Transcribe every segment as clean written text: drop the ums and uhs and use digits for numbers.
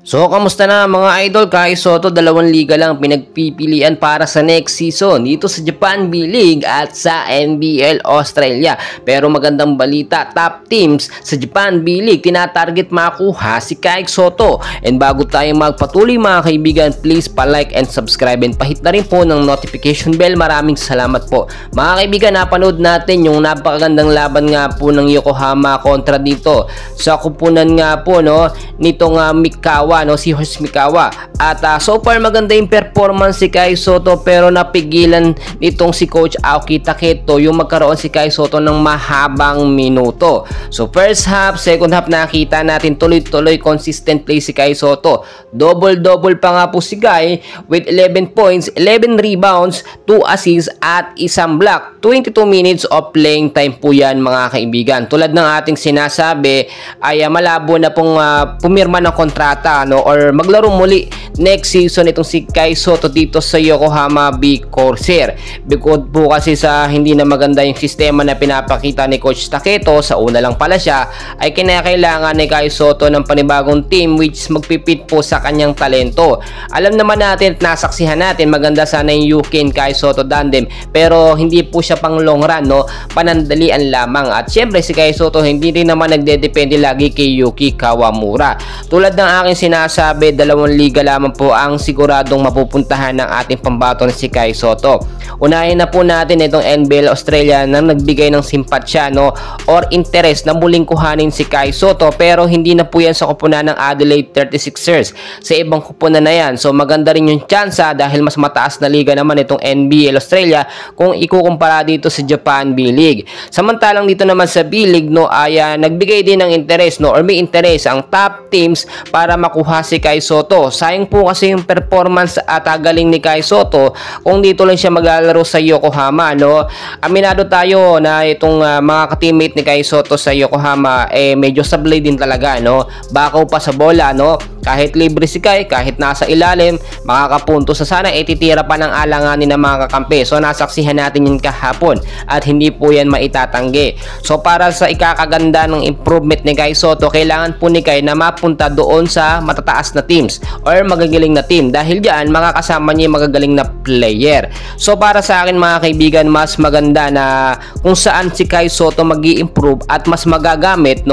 So, kamusta na mga idol? Kai Sotto, 2 liga lang pinagpipilian para sa next season dito sa Japan B-League at sa NBL Australia. Pero magandang balita, top teams sa Japan B-League tinatarget makuha si Kai Sotto. And bago tayo magpatuloy mga kaibigan, please pa-like and subscribe and pahit na rin po ng notification bell. Maraming salamat po. Mga kaibigan, napanood natin yung napakagandang laban nga po ng Yokohama kontra dito sa kupunan nga po nitong Mikawa, si Horse Mikawa. At so far maganda yung performance si Kai Sotto, pero napigilan nitong si Coach Aoki Taketo yung magkaroon si Kai Sotto ng mahabang minuto. So first half, second half, nakita natin tuloy-tuloy consistent play si Kai Sotto. Double-double pa nga po si Kai with 11 points, 11 rebounds, 2 assists at isang block. 22 minutes of playing time po yan mga kaibigan. Tulad ng ating sinasabi ay malabo na pong pumirma ng kontrata or maglaro muli next season itong si Kai Sotto dito sa Yokohama B Corsair. Bukod po kasi sa hindi na maganda yung sistema na pinapakita ni Coach Taketo, sa una lang pala siya, ay kinakailangan ni Kai Sotto ng panibagong team which magpipit po sa kanyang talento. Alam naman natin at nasaksihan natin, maganda sana yung Yuki and Kai Sotto tandem, pero hindi po siya pang long run, panandalian lamang. At syempre si Kai Sotto hindi rin naman nagdedepende lagi kay Yuki Kawamura. Tulad ng aking sinasabi, 2 liga lamang po ang siguradong mapupuntahan ng ating pambato na si Kai Sotto. Unahin na po natin itong NBL Australia na nagbigay ng simpatsya or interest na muling kuhanin si Kai Sotto, pero hindi na po yan sa kupunan ng Adelaide 36ers. Sa ibang kupunan na yan. So maganda rin yung tsansa dahil mas mataas na liga naman itong NBL Australia kung ikukumpara dito sa Japan B-League. Samantalang dito naman sa B-League ay nagbigay din ng interest or may interest ang top teams para makuha si Kai Sotto. Sayang po kasi yung performance at galing ni Kai Sotto kung dito lang siya maglalaro sa Yokohama. Aminado tayo na itong mga ka-teammate ni Kai Sotto sa Yokohama medyo sablay din talaga, bakaw pa sa bola, kahit libre si Kai, kahit nasa ilalim, makakapunto sa sana, titira pa ng alanganin ng mga kakampi. So nasaksihan natin yun kahapon at hindi po yan maitatanggi. So para sa ikakaganda ng improvement ni Kai Sotto, kailangan po ni Kai na mapunta doon sa matataas na teams or magagaling na team, dahil diyan makakasama niya yung magagaling na player. So para sa akin mga kaibigan, mas maganda na kung saan si Kai Sotto mag-i-improve at mas magagamit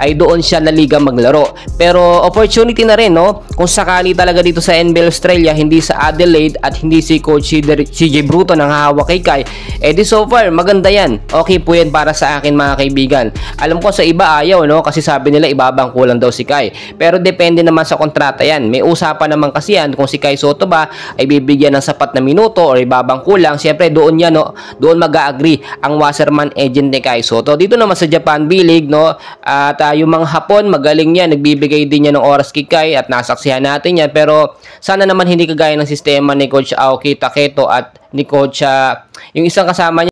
ay doon siya na liga maglaro. Pero opportunity na rin kung sakali talaga dito sa NBL Australia, hindi sa Adelaide at hindi si Coach CJ Bruton ang hahawak kay Kai, di so far maganda yan. Okay po yan para sa akin mga kaibigan. Alam ko sa iba ayaw, kasi sabi nila ibabangko lang daw si Kai, pero depende naman sa kontrata yan. May usapan naman kasi yan kung si Kai Sotto ba ay bibigyan ng sapat na minuto or ibabangko lang. Siyempre doon yan, doon mag-a-agree ang Wasserman agent ni Kai Sotto. Dito naman sa Japan B-League, at yung mga Hapon magaling yan, nagbibigay din yan ng oras kay Kai at nasaksihan natin yan. Pero sana naman hindi kagaya ng sistema ni Coach Aoki Taketo at ni Coach yung isang kasama niya